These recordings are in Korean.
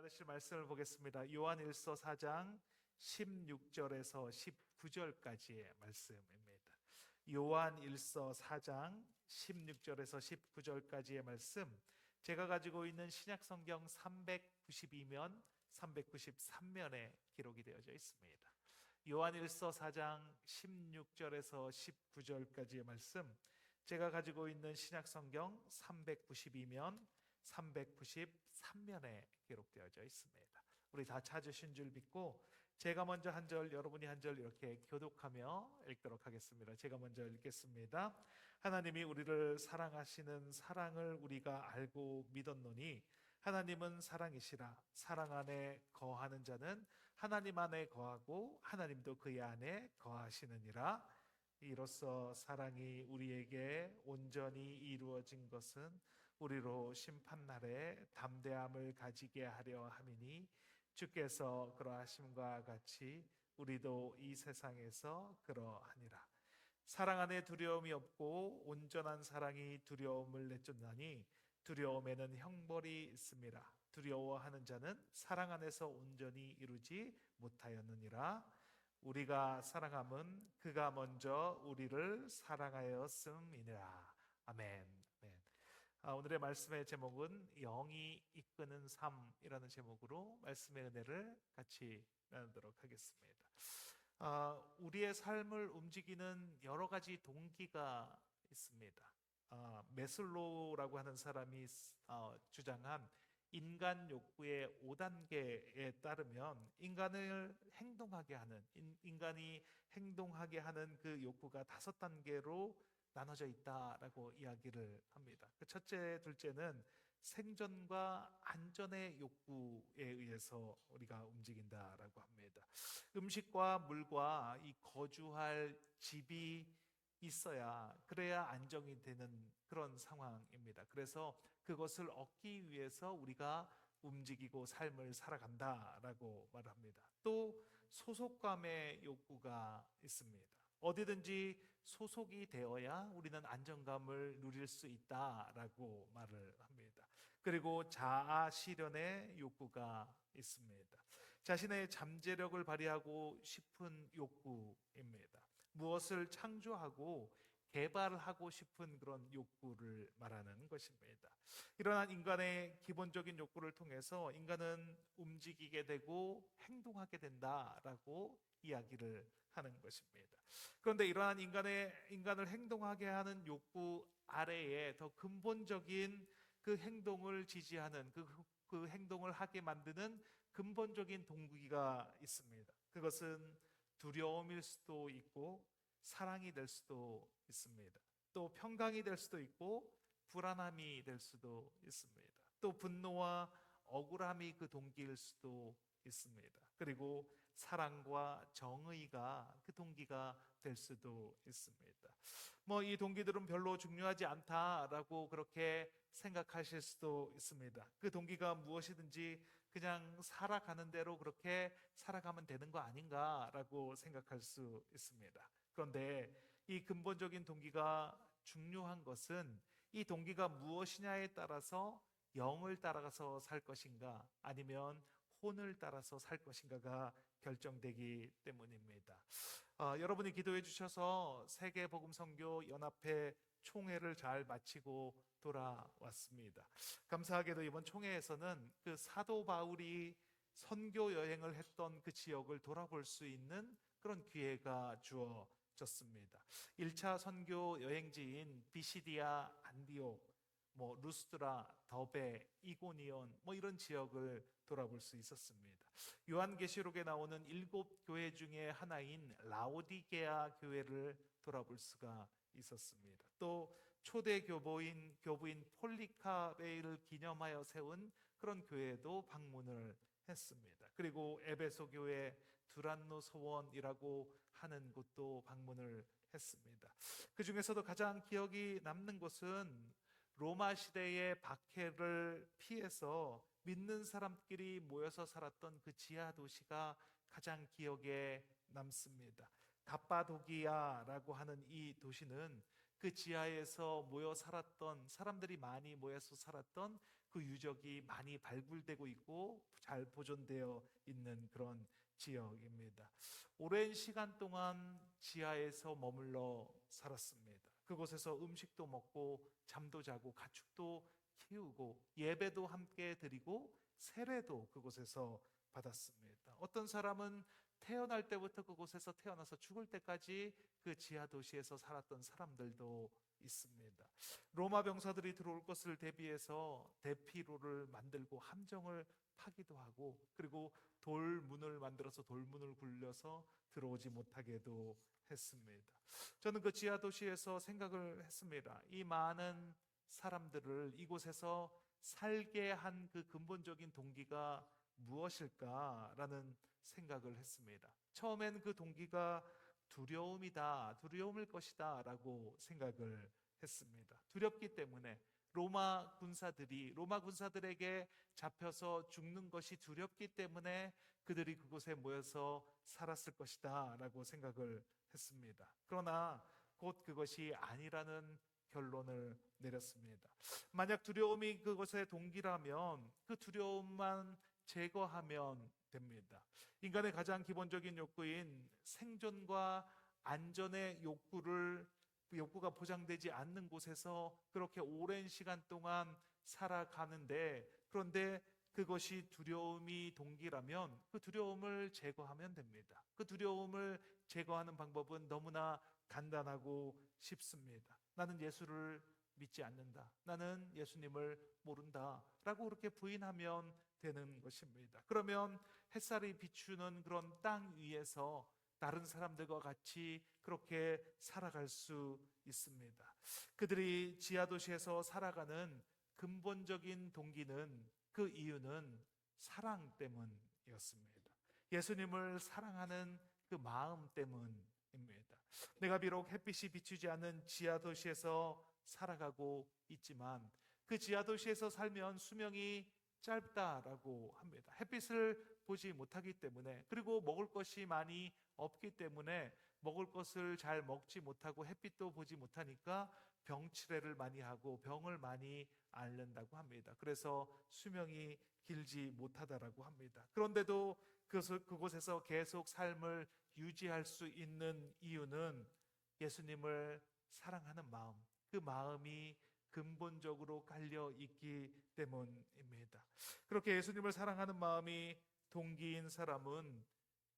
나누실 말씀을 보겠습니다. 요한일서 4장 16절에서 19절까지의 말씀입니다. 요한일서 4장 16절에서 19절까지의 말씀, 제가 가지고 있는 신약성경 392면, 393면에 기록이 되어져 있습니다. 요한일서 4장 16절에서 19절까지의 말씀, 제가 가지고 있는 신약성경 392면, 393면에 기록되어져 있습니다. 우리 다 찾으신 줄 믿고 제가 먼저 한 절, 여러분이 한 절 이렇게 교독하며 읽도록 하겠습니다. 제가 먼저 읽겠습니다. 하나님이 우리를 사랑하시는 사랑을 우리가 알고 믿었노니 하나님은 사랑이시라. 사랑 안에 거하는 자는 하나님 안에 거하고 하나님도 그의 안에 거하시느니라. 이로써 사랑이 우리에게 온전히 이루어진 것은 우리로 심판날에 담대함을 가지게 하려 함이니 주께서 그러하심과 같이 우리도 이 세상에서 그러하니라. 사랑 안에 두려움이 없고 온전한 사랑이 두려움을 내쫓나니 두려움에는 형벌이 있음이라. 두려워하는 자는 사랑 안에서 온전히 이루지 못하였느니라. 우리가 사랑함은 그가 먼저 우리를 사랑하였음이니라. 아멘. 아멘. 오늘의 말씀의 제목은 영이 이끄는 삶이라는 제목으로 말씀의 은혜를 같이 나누도록 하겠습니다. 우리의 삶을 움직이는 여러 가지 동기가 있습니다. 메슬로우라고 하는 사람이 주장한 인간 욕구의 5단계에 따르면 인간을 행동하게 하는, 인간이 행동하게 하는 그 욕구가 5단계로 나눠져 있다라고 이야기를 합니다. 그 첫째, 둘째는 생존과 안전의 욕구에 의해서 우리가 움직인다라고 합니다. 음식과 물과 이 거주할 집이 있어야 그래야 안정이 되는 그런 상황입니다. 그래서 그것을 얻기 위해서 우리가 움직이고 삶을 살아간다라고 말합니다. 또 소속감의 욕구가 있습니다. 어디든지 소속이 되어야 우리는 안정감을 누릴 수 있다라고 말을 합니다. 그리고 자아 실현의 욕구가 있습니다. 자신의 잠재력을 발휘하고 싶은 욕구입니다. 무엇을 창조하고 개발하고 싶은 그런 욕구를 말하는 것입니다. 이러한 인간의 기본적인 욕구를 통해서 인간은 움직이게 되고 행동하게 된다라고 이야기를 하는 것입니다. 그런데 이러한 인간을 행동하게 하는 욕구 아래에 더 근본적인 그 행동을 지지하는 그 행동을 하게 만드는 근본적인 동기가 있습니다. 그것은 두려움일 수도 있고 사랑이 될 수도 있습니다. 또 평강이 될 수도 있고 불안함이 될 수도 있습니다. 또 분노와 억울함이 그 동기일 수도 있습니다. 그리고 사랑과 정의가 그 동기가 될 수도 있습니다. 이 동기들은 별로 중요하지 않다라고 그렇게 생각하실 수도 있습니다. 그 동기가 무엇이든지 그냥 살아가는 대로 그렇게 살아가면 되는 거 아닌가라고 생각할 수 있습니다. 그런데 이 근본적인 동기가 중요한 것은 이 동기가 무엇이냐에 따라서 영을 따라서 살 것인가 아니면 혼을 따라서 살 것인가가 결정되기 때문입니다. 여러분이 기도해 주셔서 세계복음선교연합회 총회를 잘 마치고 돌아왔습니다. 감사하게도 이번 총회에서는 그 사도 바울이 선교 여행을 했던 그 지역을 돌아볼 수 있는 그런 기회가 주어졌습니다. 1차 선교 여행지인 비시디아, 안디옥, 루스드라, 더베, 이고니온 이런 지역을 돌아볼 수 있었습니다. 요한계시록에 나오는 7교회 중에 하나인 라오디게아 교회를 돌아볼 수가 있었습니다. 또 초대 교부인 폴리카베를 기념하여 세운 그런 교회도 방문을 했습니다. 그리고 에베소 교회 두란노 소원이라고 하는 곳도 방문을 했습니다. 그 중에서도 가장 기억이 남는 곳은 로마 시대의 박해를 피해서 믿는 사람끼리 모여서 살았던 그 지하 도시가 가장 기억에 남습니다. 갑바도기아라고 하는 이 도시는 그 지하에서 모여 살았던 사람들이 많이 모여서 살았던 그 유적이 많이 발굴되고 있고 잘 보존되어 있는 그런 지역입니다. 오랜 시간 동안 지하에서 머물러 살았습니다. 그곳에서 음식도 먹고 잠도 자고 가축도 키우고 예배도 함께 드리고 세례도 그곳에서 받았습니다. 어떤 사람은 태어날 때부터 그곳에서 태어나서 죽을 때까지 그 지하 도시에서 살았던 사람들도 있습니다. 로마 병사들이 들어올 것을 대비해서 대피로를 만들고 함정을 파기도 하고 그리고 돌문을 만들어서 돌문을 굴려서 들어오지 못하게도 했습니다. 저는 그 지하 도시에서 생각을 했습니다. 이 많은 사람들을 이곳에서 살게 한 그 근본적인 동기가 무엇일까라는 생각을 했습니다. 처음엔 그 동기가 두려움이다, 두려움일 것이다 라고 생각을 했습니다. 두렵기 때문에 로마 군사들에게 잡혀서 죽는 것이 두렵기 때문에 그들이 그곳에 모여서 살았을 것이다 라고 생각을 했습니다. 그러나 곧 그것이 아니라는 결론을 내렸습니다. 만약 두려움이 그것의 동기라면 그 두려움만 제거하면 됩니다. 인간의 가장 기본적인 욕구인 생존과 안전의 욕구가 보장되지 않는 곳에서 그렇게 오랜 시간 동안 살아가는데, 그런데 그것이 두려움이 동기라면 그 두려움을 제거하면 됩니다. 그 두려움을 제거하는 방법은 너무나 간단하고 쉽습니다. 나는 예수를 믿지 않는다. 나는 예수님을 모른다. 라고 그렇게 부인하면 되는 것입니다. 그러면 햇살이 비추는 그런 땅 위에서 다른 사람들과 같이 그렇게 살아갈 수 있습니다. 그들이 지하도시에서 살아가는 근본적인 동기는, 그 이유는 사랑 때문이었습니다. 예수님을 사랑하는 그 마음 때문입니다. 내가 비록 햇빛이 비추지 않는 지하도시에서 살아가고 있지만 그 지하도시에서 살면 수명이 짧다라고 합니다. 햇빛을 보지 못하기 때문에, 그리고 먹을 것이 많이 없기 때문에 먹을 것을 잘 먹지 못하고 햇빛도 보지 못하니까 병치레를 많이 하고 병을 많이 앓는다고 합니다. 그래서 수명이 길지 못하다라고 합니다. 그런데도 그곳에서 계속 삶을 유지할 수 있는 이유는 예수님을 사랑하는 마음, 그 마음이 근본적으로 깔려 있기 때문입니다. 그렇게 예수님을 사랑하는 마음이 동기인 사람은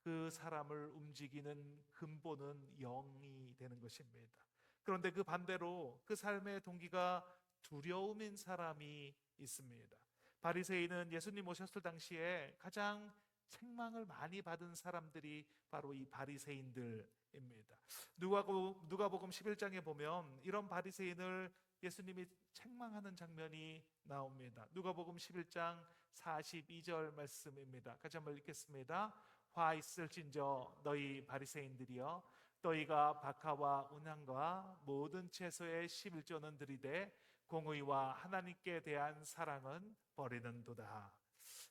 그 사람을 움직이는 근본은 영이 되는 것입니다. 그런데 그 반대로 그 삶의 동기가 두려움인 사람이 있습니다. 바리새인은 예수님 오셨을 당시에 가장 책망을 많이 받은 사람들이 바로 이 바리새인들입니다. 누가복음 11장에 보면 이런 바리새인을 예수님이 책망하는 장면이 나옵니다. 누가복음 11장 42절 말씀입니다. 같이 한번 읽겠습니다. 화 있을진저 너희 바리새인들이여, 너희가 박하와 운항과 모든 채소의 11조는 들이되 공의와 하나님께 대한 사랑은 버리는도다.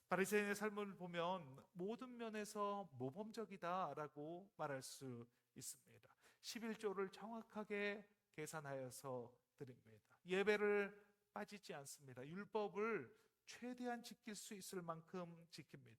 바리새인의 삶을 보면 모든 면에서 모범적이다라고 말할 수 있습니다. 11조를 정확하게 계산하여서 드립니다. 예배를 빠지지 않습니다. 율법을 최대한 지킬 수 있을 만큼 지킵니다.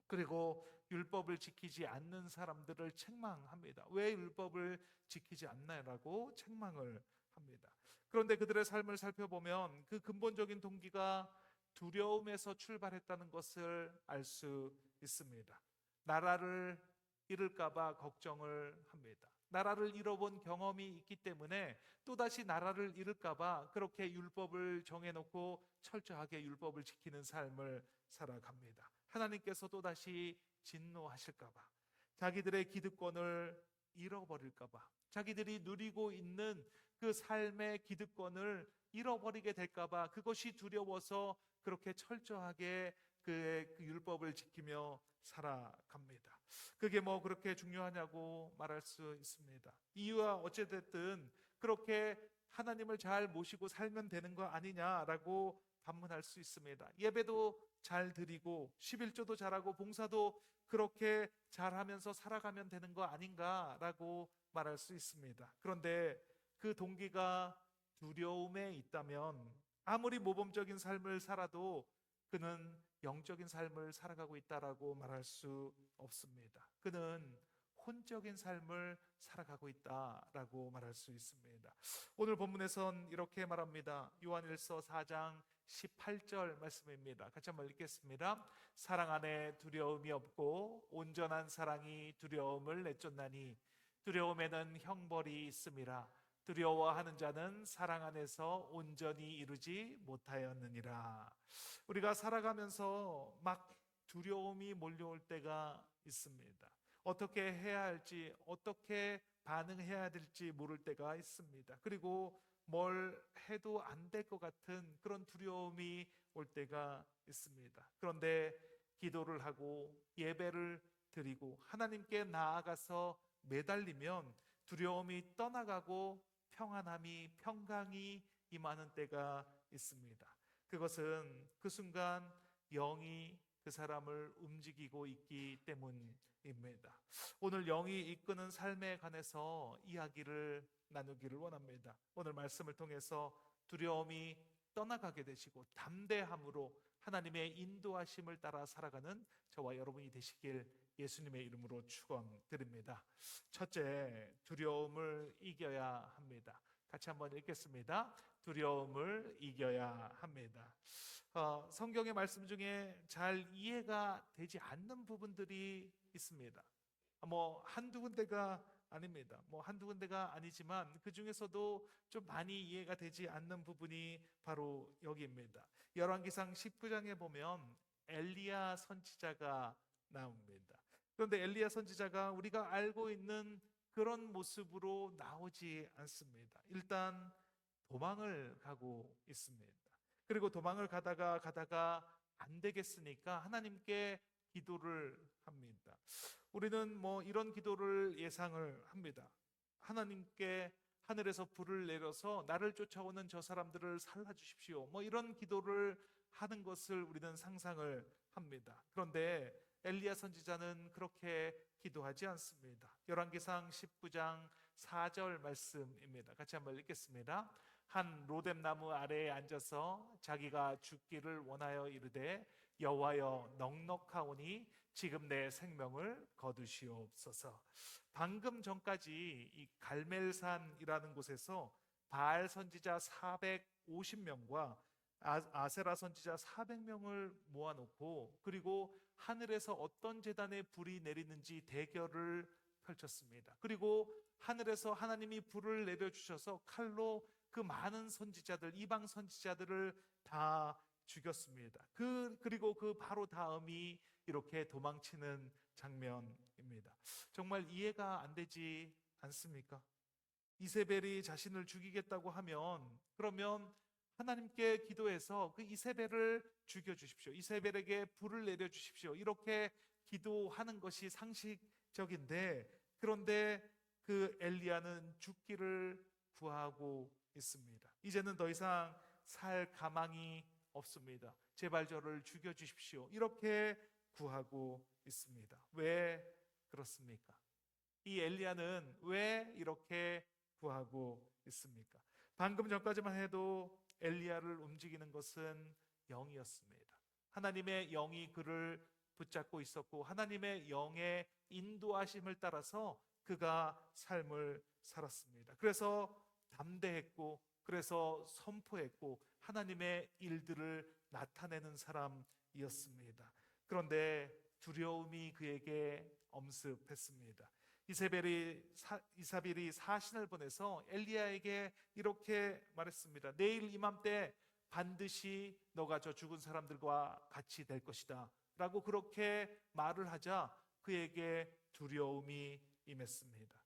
그리고 율법을 지키지 않는 사람들을 책망합니다. 왜 율법을 지키지 않나라고 책망을 합니다. 그런데 그들의 삶을 살펴보면 그 근본적인 동기가 두려움에서 출발했다는 것을 알 수 있습니다. 나라를 잃을까봐 걱정을 합니다. 나라를 잃어본 경험이 있기 때문에 또다시 나라를 잃을까봐 그렇게 율법을 정해놓고 철저하게 율법을 지키는 삶을 살아갑니다. 하나님께서 또다시 진노하실까봐, 자기들의 기득권을 잃어버릴까봐, 자기들이 누리고 있는 그 삶의 기득권을 잃어버리게 될까봐 그것이 두려워서 그렇게 철저하게 그 율법을 지키며 살아갑니다. 그게 뭐 그렇게 중요하냐고 말할 수 있습니다. 이유와 어찌됐든 그렇게 하나님을 잘 모시고 살면 되는 거 아니냐라고 반문할 수 있습니다. 예배도 잘 드리고 11조도 잘하고 봉사도 그렇게 잘하면서 살아가면 되는 거 아닌가라고 말할 수 있습니다. 그런데 그 동기가 두려움에 있다면 아무리 모범적인 삶을 살아도 그는 영적인 삶을 살아가고 있다라고 말할 수 없습니다. 그는 혼적인 삶을 살아가고 있다라고 말할 수 있습니다. 오늘 본문에선 이렇게 말합니다. 요한일서 4장 18절 말씀입니다. 같이 한번 읽겠습니다. 사랑 안에 두려움이 없고 온전한 사랑이 두려움을 내쫓나니 두려움에는 형벌이 있음이라. 두려워하는 자는 사랑 안에서 온전히 이루지 못하였느니라. 우리가 살아가면서 막 두려움이 몰려올 때가 있습니다. 어떻게 해야 할지, 어떻게 반응해야 될지 모를 때가 있습니다. 그리고 뭘 해도 안 될 것 같은 그런 두려움이 올 때가 있습니다. 그런데 기도를 하고 예배를 드리고 하나님께 나아가서 매달리면 두려움이 떠나가고 평안함이, 평강이 임하는 때가 있습니다. 그것은 그 순간 영이 그 사람을 움직이고 있기 때문입니다. 오늘 영이 이끄는 삶에 관해서 이야기를 나누기를 원합니다. 오늘 말씀을 통해서 두려움이 떠나가게 되시고 담대함으로 하나님의 인도하심을 따라 살아가는 저와 여러분이 되시길 예수님의 이름으로 축원드립니다. 첫째, 두려움을 이겨야 합니다. 같이 한번 읽겠습니다. 두려움을 이겨야 합니다. 성경의 말씀 중에 잘 이해가 되지 않는 부분들이 있습니다. 한두 군데가 아닙니다. 한두 군데가 아니지만 그 중에서도 좀 많이 이해가 되지 않는 부분이 바로 여기입니다. 열왕기상 19장에 보면 엘리야 선지자가 나옵니다. 그런데 엘리야 선지자가 우리가 알고 있는 그런 모습으로 나오지 않습니다. 일단 도망을 가고 있습니다. 그리고 도망을 가다가 안 되겠으니까 하나님께 기도를 합니다. 우리는 이런 기도를 예상을 합니다. 하나님께 하늘에서 불을 내려서 나를 쫓아오는 저 사람들을 살려주십시오. 이런 기도를 하는 것을 우리는 상상을 합니다. 그런데 엘리야 선지자는 그렇게 기도하지 않습니다. 열왕기상 19장 4절 말씀입니다. 같이 한번 읽겠습니다. 한 로뎀나무 아래에 앉아서 자기가 죽기를 원하여 이르되 여호와여 넉넉하오니 지금 내 생명을 거두시옵소서. 방금 전까지 이 갈멜산이라는 곳에서 바알 선지자 450명과 아세라 선지자 400명을 모아놓고 그리고 하늘에서 어떤 제단에 불이 내리는지 대결을 펼쳤습니다. 그리고 하늘에서 하나님이 불을 내려주셔서 칼로 그 많은 선지자들, 이방 선지자들을 다 죽였습니다. 그리고 그 바로 다음이 이렇게 도망치는 장면입니다. 정말 이해가 안 되지 않습니까? 이세벨이 자신을 죽이겠다고 하면 그러면 하나님께 기도해서 그 이세벨을 죽여주십시오. 이세벨에게 불을 내려주십시오. 이렇게 기도하는 것이 상식적인데 그런데 그 엘리야는 죽기를 구하고 있습니다. 이제는 더 이상 살 가망이 없습니다. 제발 저를 죽여주십시오. 이렇게 구하고 있습니다. 왜 그렇습니까? 이 엘리야는 왜 이렇게 구하고 있습니까? 방금 전까지만 해도 엘리야를 움직이는 것은 영이었습니다. 하나님의 영이 그를 붙잡고 있었고 하나님의 영의 인도하심을 따라서 그가 삶을 살았습니다. 그래서 담대했고 그래서 선포했고 하나님의 일들을 나타내는 사람이었습니다. 그런데 두려움이 그에게 엄습했습니다. 이사벨이 사신을 보내서 엘리야에게 이렇게 말했습니다. 내일 이맘때 반드시 너가 저 죽은 사람들과 같이 될 것이다 라고 그렇게 말을 하자 그에게 두려움이 임했습니다.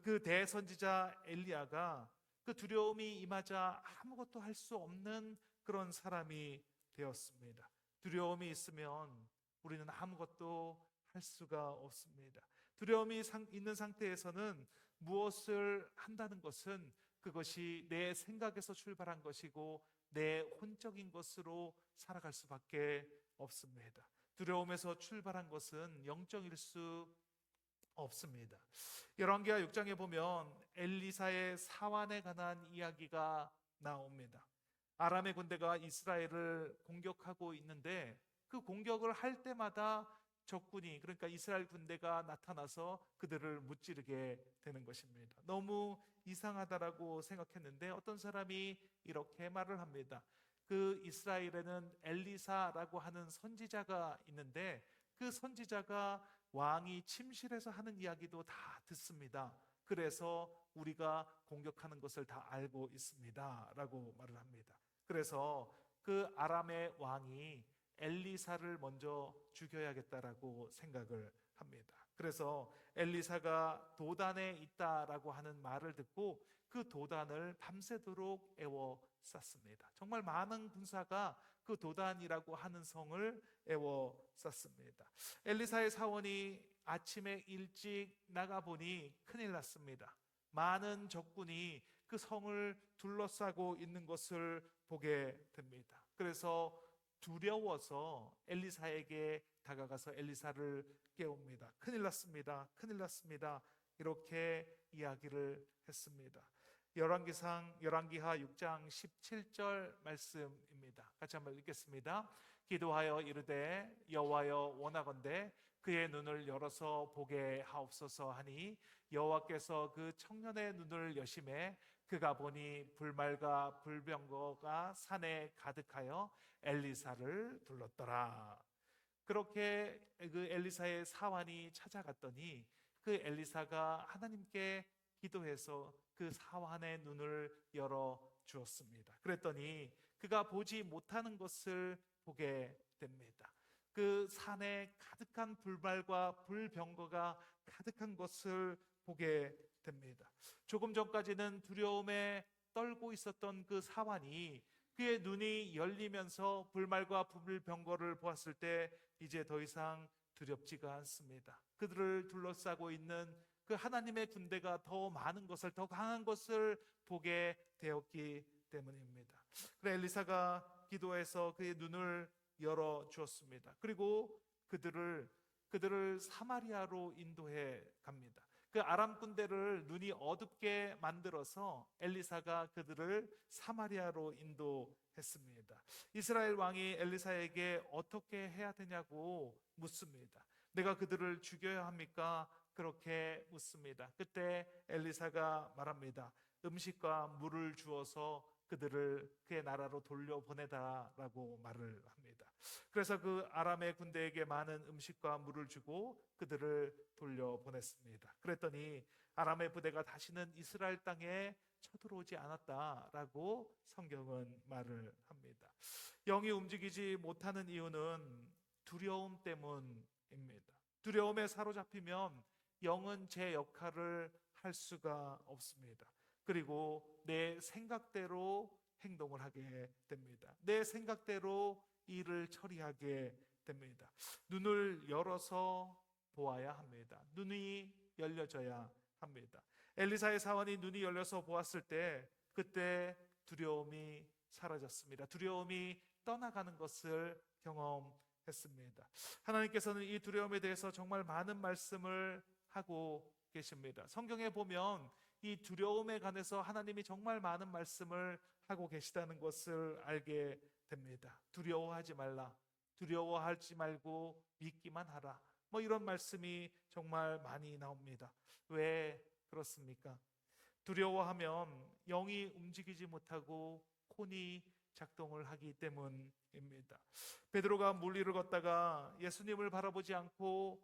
그 대선지자 엘리야가 그 두려움이 임하자 아무것도 할 수 없는 그런 사람이 되었습니다. 두려움이 있으면 우리는 아무것도 할 수가 없습니다. 두려움이 있는 상태에서는 무엇을 한다는 것은 그것이 내 생각에서 출발한 것이고 내 혼적인 것으로 살아갈 수밖에 없습니다. 두려움에서 출발한 것은 영적일 수 없습니다. 열왕기하 6장에 보면 엘리사의 사환에 관한 이야기가 나옵니다. 아람의 군대가 이스라엘을 공격하고 있는데 그 공격을 할 때마다 적군이, 그러니까 이스라엘 군대가 나타나서 그들을 무찌르게 되는 것입니다. 너무 이상하다라고 생각했는데 어떤 사람이 이렇게 말을 합니다. 그 이스라엘에는 엘리사라고 하는 선지자가 있는데 그 선지자가 왕이 침실에서 하는 이야기도 다 듣습니다. 그래서 우리가 공격하는 것을 다 알고 있습니다 라고 말을 합니다. 그래서 그 아람의 왕이 엘리사를 먼저 죽여야겠다라고 생각을 합니다. 그래서 엘리사가 도단에 있다라고 하는 말을 듣고 그 도단을 밤새도록 에워쌌습니다. 정말 많은 군사가 그 도단이라고 하는 성을 에워쌌습니다. 엘리사의 사원이 아침에 일찍 나가보니 큰일 났습니다. 많은 적군이 그 성을 둘러싸고 있는 것을 보게 됩니다. 그래서 두려워서 엘리사에게 다가가서 엘리사를 깨웁니다. 큰일 났습니다. 큰일 났습니다. 이렇게 이야기를 했습니다. 열왕기하 6장 17절 말씀입니다. 같이 한번 읽겠습니다. 기도하여 이르되 여호와여 원하건대 그의 눈을 열어서 보게 하옵소서 하니 여호와께서 그 청년의 눈을 여심해 그가 보니 불말과 불병거가 산에 가득하여 엘리사를 불렀더라. 그렇게 그 엘리사의 사환이 찾아갔더니 그 엘리사가 하나님께 기도해서 그 사환의 눈을 열어 주었습니다. 그랬더니 그가 보지 못하는 것을 보게 됩니다. 그 산에 가득한 불말과 불병거가 가득한 것을 보게 됩니다. 조금 전까지는 두려움에 떨고 있었던 그 사환이 그의 눈이 열리면서 불말과 불병거를 보았을 때 이제 더 이상 두렵지가 않습니다. 그들을 둘러싸고 있는 그 하나님의 군대가 더 많은 것을, 더 강한 것을 보게 되었기 때문입니다. 그래 엘리사가 기도해서 그의 눈을 열어 주었습니다. 그리고 그들을 사마리아로 인도해 갑니다. 그 아람 군대를 눈이 어둡게 만들어서 엘리사가 그들을 사마리아로 인도했습니다. 이스라엘 왕이 엘리사에게 어떻게 해야 되냐고 묻습니다. 내가 그들을 죽여야 합니까? 그렇게 묻습니다. 그때 엘리사가 말합니다. 음식과 물을 주어서 그들을 그의 나라로 돌려보내다라고 말을 합니다. 그래서 그 아람의 군대에게 많은 음식과 물을 주고 그들을 돌려보냈습니다. 그랬더니 아람의 부대가 다시는 이스라엘 땅에 쳐들어오지 않았다라고 성경은 말을 합니다. 영이 움직이지 못하는 이유는 두려움 때문입니다. 두려움에 사로잡히면 영은 제 역할을 할 수가 없습니다. 그리고 내 생각대로 행동을 하게 됩니다. 내 생각대로 일을 처리하게 됩니다. 눈을 열어서 보아야 합니다. 눈이 열려져야 합니다. 엘리사의 사원이 눈이 열려서 보았을 때 그때 두려움이 사라졌습니다. 두려움이 떠나가는 것을 경험했습니다. 하나님께서는 이 두려움에 대해서 정말 많은 말씀을 하고 계십니다. 성경에 보면 이 두려움에 관해서 하나님이 정말 많은 말씀을 하고 계시다는 것을 알게 됩니다. 두려워하지 말라. 두려워하지 말고 믿기만 하라. 이런 말씀이 정말 많이 나옵니다. 왜 그렇습니까? 두려워하면 영이 움직이지 못하고 혼이 작동을 하기 때문입니다. 베드로가 물 위를 걷다가 예수님을 바라보지 않고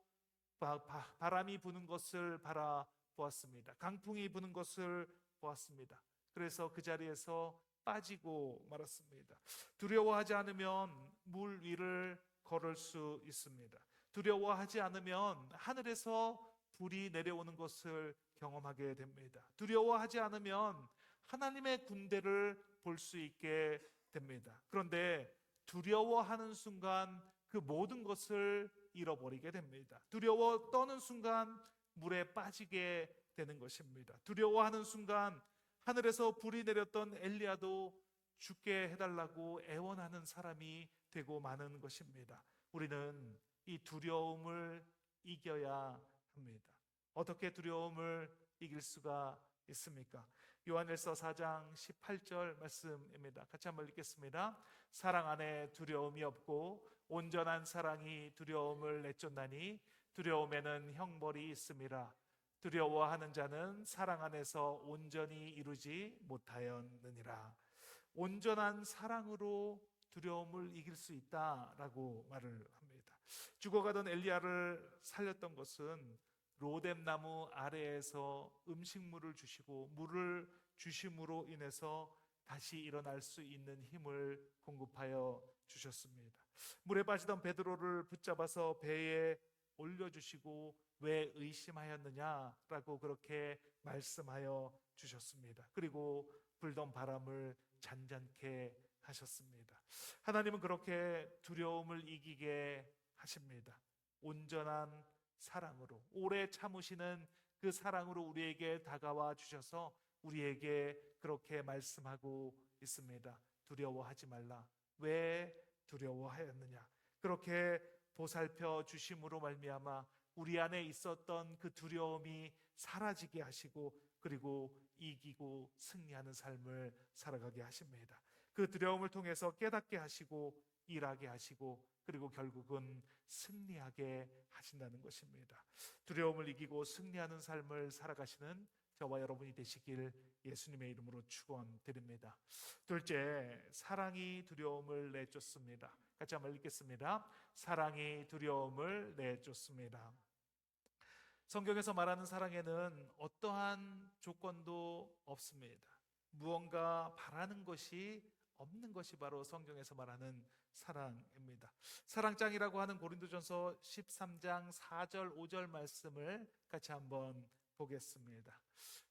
바람이 부는 것을 바라보았습니다. 강풍이 부는 것을 보았습니다. 그래서 그 자리에서 빠지고 말았습니다. 두려워하지 않으면 물 위를 걸을 수 있습니다. 두려워하지 않으면 하늘에서 불이 내려오는 것을 경험하게 됩니다. 두려워하지 않으면 하나님의 군대를 볼 수 있게 됩니다. 그런데 두려워하는 순간 그 모든 것을 잃어버리게 됩니다. 두려워 떠는 순간 물에 빠지게 되는 것입니다. 두려워하는 순간 하늘에서 불이 내렸던 엘리야도 죽게 해달라고 애원하는 사람이 되고 마는 것입니다. 우리는 이 두려움을 이겨야 합니다. 어떻게 두려움을 이길 수가 있습니까? 요한일서 4장 18절 말씀입니다. 같이 한번 읽겠습니다. 사랑 안에 두려움이 없고 온전한 사랑이 두려움을 내쫓나니 두려움에는 형벌이 있음이라. 두려워하는 자는 사랑 안에서 온전히 이루지 못하였느니라. 온전한 사랑으로 두려움을 이길 수 있다라고 말을 합니다. 죽어가던 엘리야를 살렸던 것은 로뎀나무 아래에서 음식물을 주시고 물을 주심으로 인해서 다시 일어날 수 있는 힘을 공급하여 주셨습니다. 물에 빠지던 베드로를 붙잡아서 배에 올려주시고 왜 의심하였느냐라고 그렇게 말씀하여 주셨습니다. 그리고 불던 바람을 잔잔케 하셨습니다. 하나님은 그렇게 두려움을 이기게 하십니다. 온전한 사랑으로, 오래 참으시는 그 사랑으로 우리에게 다가와 주셔서 우리에게 그렇게 말씀하고 있습니다. 두려워하지 말라. 왜 두려워하였느냐? 그렇게 보살펴 주심으로 말미암아 우리 안에 있었던 그 두려움이 사라지게 하시고 그리고 이기고 승리하는 삶을 살아가게 하십니다. 그 두려움을 통해서 깨닫게 하시고 일하게 하시고 그리고 결국은 승리하게 하신다는 것입니다. 두려움을 이기고 승리하는 삶을 살아가시는 저와 여러분이 되시길 예수님의 이름으로 축원드립니다. 둘째, 사랑이 두려움을 내쫓습니다. 같이 한번 읽겠습니다. 사랑이 두려움을 내쫓습니다. 성경에서 말하는 사랑에는 어떠한 조건도 없습니다. 무언가 바라는 것이 없는 것이 바로 성경에서 말하는 사랑입니다. 사랑장이라고 하는 고린도전서 13장 4절 5절 말씀을 같이 한번 보겠습니다.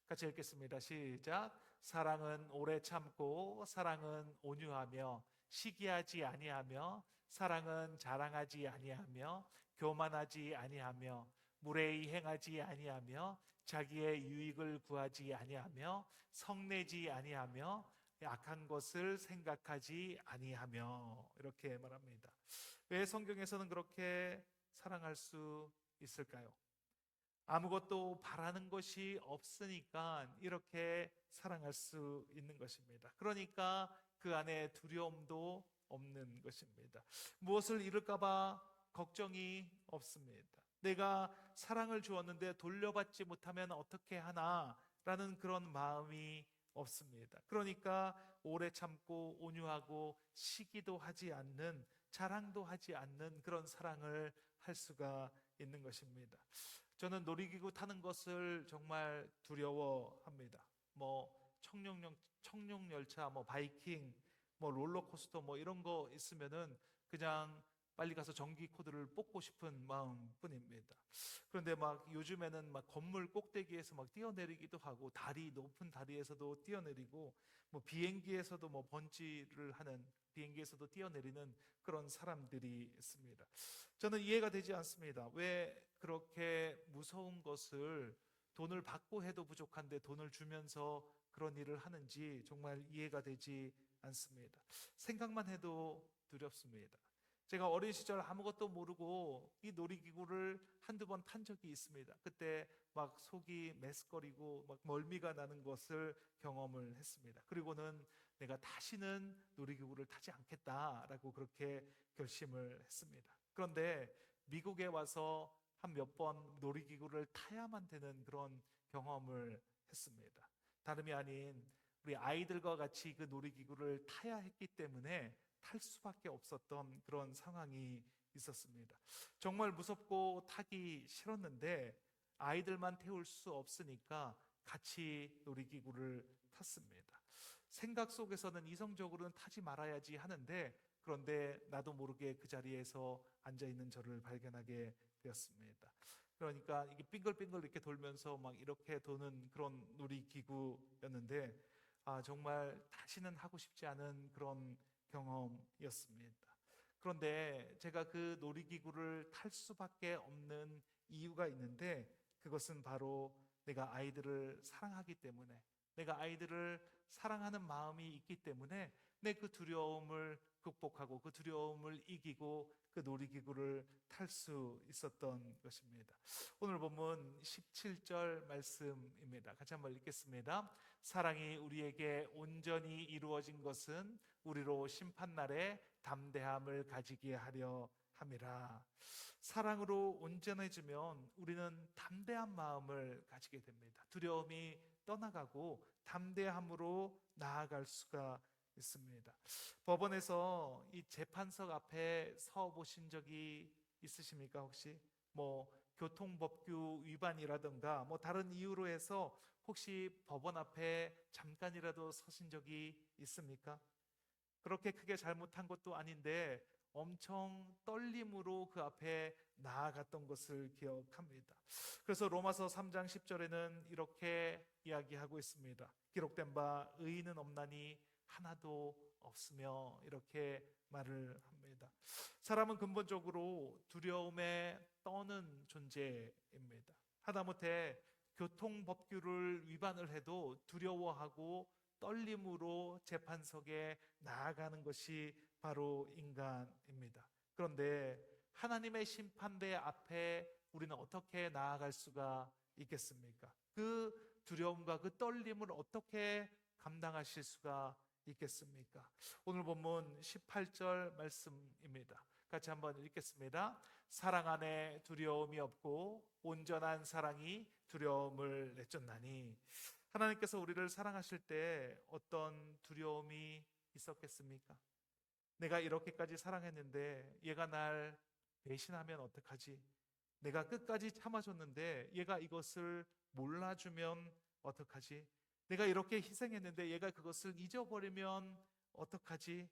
같이 읽겠습니다. 시작. 사랑은 오래 참고 사랑은 온유하며 시기하지 아니하며 사랑은 자랑하지 아니하며 교만하지 아니하며 무례히 행하지 아니하며 자기의 유익을 구하지 아니하며 성내지 아니하며 악한 것을 생각하지 아니하며 이렇게 말합니다. 왜 성경에서는 그렇게 사랑할 수 있을까요? 아무것도 바라는 것이 없으니까 이렇게 사랑할 수 있는 것입니다. 그러니까 그 안에 두려움도 없는 것입니다. 무엇을 잃을까봐 걱정이 없습니다. 내가 사랑을 주었는데 돌려받지 못하면 어떻게 하나라는 그런 마음이 없습니다. 그러니까 오래 참고 온유하고 시기도 하지 않는, 자랑도 하지 않는 그런 사랑을 할 수가 있는 것입니다. 저는 놀이기구 타는 것을 정말 두려워합니다. 청룡열차, 바이킹, 롤러코스터 이런 거 있으면은 그냥 빨리 가서 전기 코드를 뽑고 싶은 마음뿐입니다. 그런데 요즘에는 건물 꼭대기에서 뛰어내리기도 하고 높은 다리에서도 뛰어내리고 비행기에서도 번지를 하는, 비행기에서도 뛰어내리는 그런 사람들이 있습니다. 저는 이해가 되지 않습니다. 왜 그렇게 무서운 것을 돈을 받고 해도 부족한데 돈을 주면서 그런 일을 하는지 정말 이해가 되지 않습니다. 생각만 해도 두렵습니다. 제가 어린 시절 아무것도 모르고 이 놀이기구를 한두 번 탄 적이 있습니다. 그때 속이 메스꺼리고 멀미가 나는 것을 경험을 했습니다. 그리고는 내가 다시는 놀이기구를 타지 않겠다라고 그렇게 결심을 했습니다. 그런데 미국에 와서 한 몇 번 놀이기구를 타야만 되는 그런 경험을 했습니다. 다름이 아닌 우리 아이들과 같이 그 놀이기구를 타야 했기 때문에 탈 수밖에 없었던 그런 상황이 있었습니다. 정말 무섭고 타기 싫었는데 아이들만 태울 수 없으니까 같이 놀이기구를 탔습니다. 생각 속에서는 이성적으로는 타지 말아야지 하는데, 그런데 나도 모르게 그 자리에서 앉아있는 저를 발견하게 되었습니다. 그러니까 이게 빙글빙글 이렇게 돌면서 이렇게 도는 그런 놀이기구였는데 정말 다시는 하고 싶지 않은 그런 경험이었습니다. 그런데 제가 그 놀이기구를 탈 수밖에 없는 이유가 있는데, 그것은 바로 내가 아이들을 사랑하기 때문에, 내가 아이들을 사랑하는 마음이 있기 때문에 내 그 두려움을 극복하고 그 두려움을 이기고 그 놀이기구를 탈 수 있었던 것입니다. 오늘 본문 17절 말씀입니다. 같이 한번 읽겠습니다. 사랑이 우리에게 온전히 이루어진 것은 우리로 심판날에 담대함을 가지게 하려 함이라. 사랑으로 온전해지면 우리는 담대한 마음을 가지게 됩니다. 두려움이 떠나가고 담대함으로 나아갈 수가 있습니다. 법원에서 이 재판석 앞에 서 보신 적이 있으십니까? 혹시 교통법규 위반이라든가 다른 이유로 해서 혹시 법원 앞에 잠깐이라도 서신 적이 있습니까? 그렇게 크게 잘못한 것도 아닌데 엄청 떨림으로 그 앞에 나아갔던 것을 기억합니다. 그래서 로마서 3장 10절에는 이렇게 이야기하고 있습니다. 기록된 바 의인은 없나니 하나도 없으며 이렇게 말을 합니다. 사람은 근본적으로 두려움에 떠는 존재입니다. 하다못해 교통법규를 위반을 해도 두려워하고 떨림으로 재판석에 나아가는 것이 바로 인간입니다. 그런데 하나님의 심판대 앞에 우리는 어떻게 나아갈 수가 있겠습니까? 그 두려움과 그 떨림을 어떻게 감당하실 수가 있겠습니까? 오늘 본문 18절 말씀입니다. 같이 한번 읽겠습니다. 사랑 안에 두려움이 없고 온전한 사랑이 두려움을 내쫓나니. 하나님께서 우리를 사랑하실 때 어떤 두려움이 있었겠습니까? 내가 이렇게까지 사랑했는데 얘가 날 배신하면 어떡하지? 내가 끝까지 참아줬는데 얘가 이것을 몰라주면 어떡하지? 내가 이렇게 희생했는데 얘가 그것을 잊어버리면 어떡하지?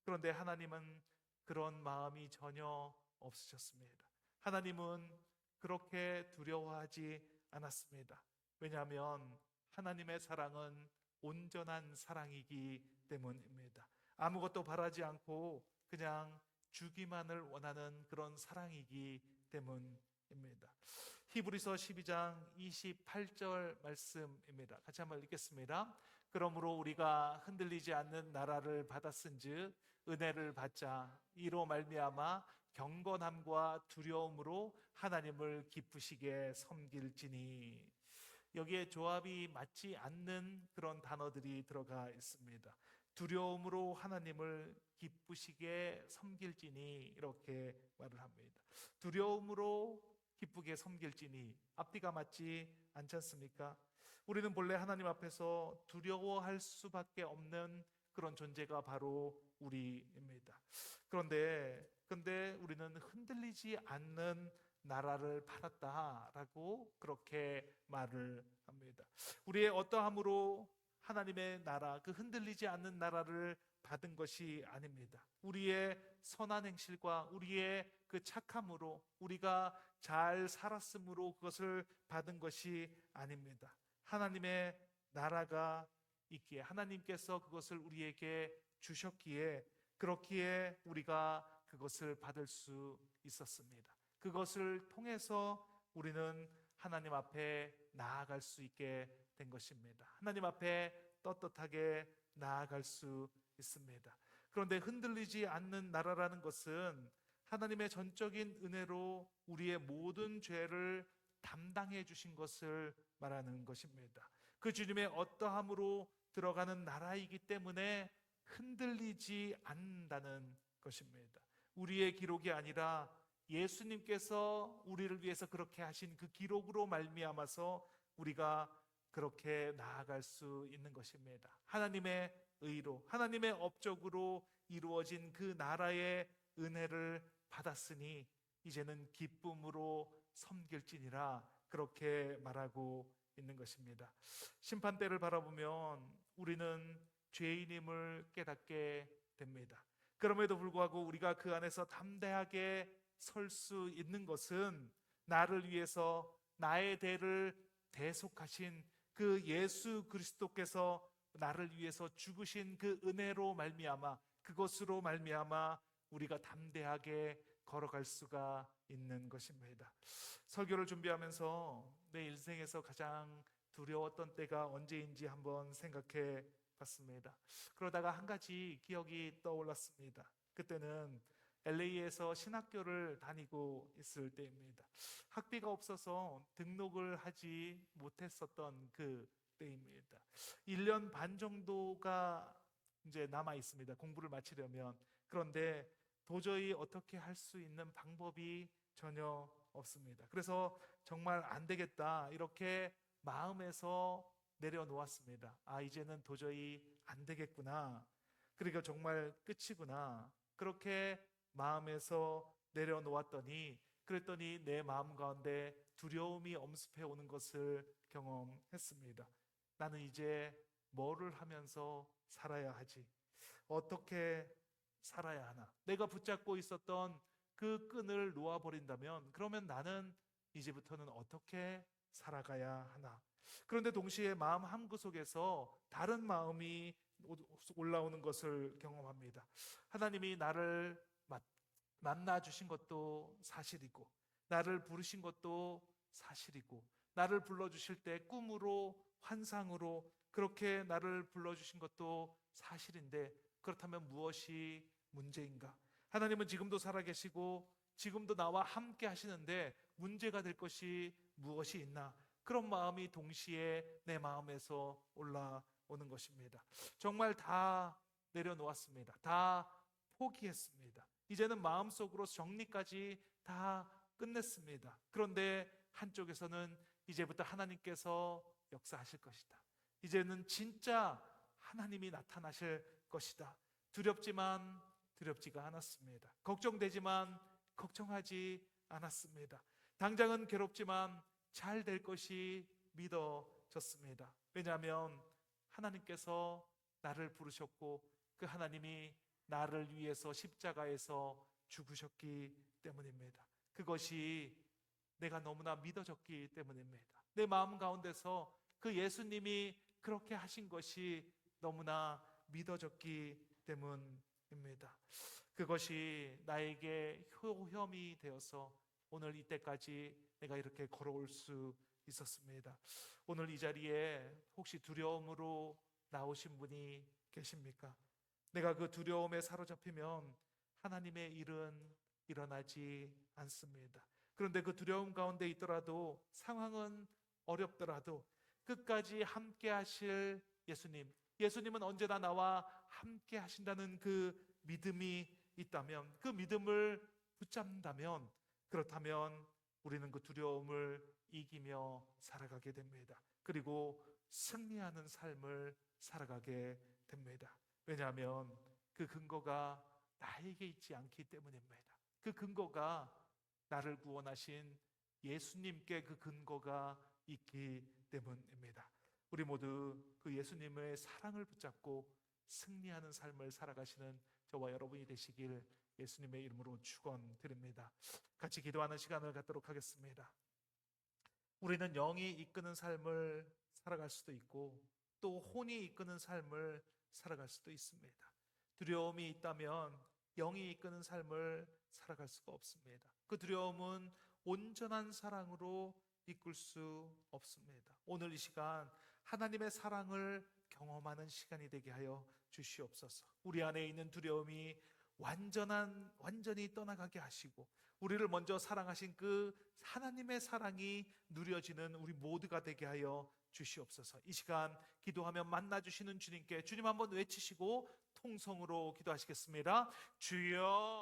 그런데 하나님은 그런 마음이 전혀 없으셨습니다. 하나님은 그렇게 두려워하지 않았습니다. 왜냐하면 하나님의 사랑은 온전한 사랑이기 때문입니다. 아무것도 바라지 않고 그냥 주기만을 원하는 그런 사랑이기 때문입니다. 히브리서 12장 28절 말씀입니다. 같이 한번 읽겠습니다. 그러므로 우리가 흔들리지 않는 나라를 받았은즉 은혜를 받자 이로 말미암아 경건함과 두려움으로 하나님을 기쁘시게 섬길지니. 여기에 조합이 맞지 않는 그런 단어들이 들어가 있습니다. 두려움으로 하나님을 기쁘시게 섬길지니 이렇게 말을 합니다. 두려움으로 기쁘게 섬길지니 앞뒤가 맞지 않지 않습니까? 우리는 본래 하나님 앞에서 두려워할 수밖에 없는 그런 존재가 바로 우리입니다. 그런데 우리는 흔들리지 않는 나라를 받았다라고 그렇게 말을 합니다. 우리의 어떠함으로 하나님의 나라, 그 흔들리지 않는 나라를 받은 것이 아닙니다. 우리의 선한 행실과 우리의 그 착함으로 우리가 잘 살았으므로 그것을 받은 것이 아닙니다. 하나님의 나라가 있기에 하나님께서 그것을 우리에게 주셨기에 그렇기에 우리가 그것을 받을 수 있었습니다. 그것을 통해서 우리는 하나님 앞에 나아갈 수 있게 된 것입니다. 하나님 앞에 떳떳하게 나아갈 수 있습니다. 그런데 흔들리지 않는 나라라는 것은 하나님의 전적인 은혜로 우리의 모든 죄를 담당해 주신 것을 말하는 것입니다. 그 주님의 어떠함으로 들어가는 나라이기 때문에 흔들리지 않는다는 것입니다. 우리의 기록이 아니라 예수님께서 우리를 위해서 그렇게 하신 그 기록으로 말미암아서 우리가 그렇게 나아갈 수 있는 것입니다. 하나님의 의로, 하나님의 업적으로 이루어진 그 나라의 은혜를 받았으니 이제는 기쁨으로 섬길지니라 그렇게 말하고 있는 것입니다. 심판대를 바라보면 우리는 죄인임을 깨닫게 됩니다. 그럼에도 불구하고 우리가 그 안에서 담대하게 설 수 있는 것은 나를 위해서 나의 대를 대속하신 그 예수 그리스도께서 나를 위해서 죽으신 그 은혜로 말미암아 그것으로 말미암아 우리가 담대하게 걸어갈 수가 있는 것입니다. 설교를 준비하면서 내 인생에서 가장 두려웠던 때가 언제인지 한번 생각해 같습니다. 그러다가 한 가지 기억이 떠올랐습니다. 그때는 LA에서 신학교를 다니고 있을 때입니다. 학비가 없어서 등록을 하지 못했었던 그 때입니다. 1년 반 정도가 이제 남아 있습니다. 공부를 마치려면. 그런데 도저히 어떻게 할 수 있는 방법이 전혀 없습니다. 그래서 정말 안 되겠다 이렇게 마음에서 내려놓았습니다. 아, 이제는 도저히 안 되겠구나. 그러니까 정말 끝이구나. 그렇게 마음에서 내려놓았더니 그랬더니 내 마음 가운데 두려움이 엄습해 오는 것을 경험했습니다. 나는 이제 뭐를 하면서 살아야 하지? 어떻게 살아야 하나? 내가 붙잡고 있었던 그 끈을 놓아버린다면 그러면 나는 이제부터는 어떻게 살아가야 하나? 그런데 동시에 마음 한구석에서 다른 마음이 올라오는 것을 경험합니다. 하나님이 나를 만나 주신 것도 사실이고 나를 부르신 것도 사실이고 나를 불러주실 때 꿈으로 환상으로 그렇게 나를 불러주신 것도 사실인데 그렇다면 무엇이 문제인가? 하나님은 지금도 살아계시고 지금도 나와 함께 하시는데 문제가 될 것이 무엇이 있나? 그런 마음이 동시에 내 마음에서 올라오는 것입니다. 정말 다 내려놓았습니다. 다 포기했습니다. 이제는 마음속으로 정리까지 다 끝냈습니다. 그런데 한쪽에서는 이제부터 하나님께서 역사하실 것이다. 이제는 진짜 하나님이 나타나실 것이다. 두렵지만 두렵지가 않았습니다. 걱정되지만 걱정하지 않았습니다. 당장은 괴롭지만 잘 될 것이 믿어졌습니다. 왜냐하면 하나님께서 나를 부르셨고 그 하나님이 나를 위해서 십자가에서 죽으셨기 때문입니다. 그것이 내가 너무나 믿어졌기 때문입니다. 내 마음 가운데서 그 예수님이 그렇게 하신 것이 너무나 믿어졌기 때문입니다. 그것이 나에게 효험이 되어서 오늘 이때까지 내가 이렇게 걸어올 수 있었습니다. 오늘 이 자리에 혹시 두려움으로 나오신 분이 계십니까? 내가 그 두려움에 사로잡히면 하나님의 일은 일어나지 않습니다. 그런데 그 두려움 가운데 있더라도 상황은 어렵더라도 끝까지 함께 하실 예수님은 언제나 나와 함께 하신다는 그 믿음이 있다면 그 믿음을 붙잡는다면 그렇다면 우리는 그 두려움을 이기며 살아가게 됩니다. 그리고 승리하는 삶을 살아가게 됩니다. 왜냐하면 그 근거가 나에게 있지 않기 때문입니다. 그 근거가 나를 구원하신 예수님께 그 근거가 있기 때문입니다. 우리 모두 그 예수님의 사랑을 붙잡고 승리하는 삶을 살아가시는 저와 여러분이 되시길 예수님의 이름으로 축원드립니다. 같이 기도하는 시간을 갖도록 하겠습니다. 우리는 영이 이끄는 삶을 살아갈 수도 있고 또 혼이 이끄는 삶을 살아갈 수도 있습니다. 두려움이 있다면 영이 이끄는 삶을 살아갈 수가 없습니다. 그 두려움은 온전한 사랑으로 이끌 수 없습니다. 오늘 이 시간 하나님의 사랑을 경험하는 시간이 되게 하여 주시옵소서. 우리 안에 있는 두려움이 완전히 떠나가게 하시고 우리를 먼저 사랑하신 그 하나님의 사랑이 누려지는 우리 모두가 되게 하여 주시옵소서. 이 시간 기도하며 만나주시는 주님께 주님 한번 외치시고 통성으로 기도하시겠습니다. 주여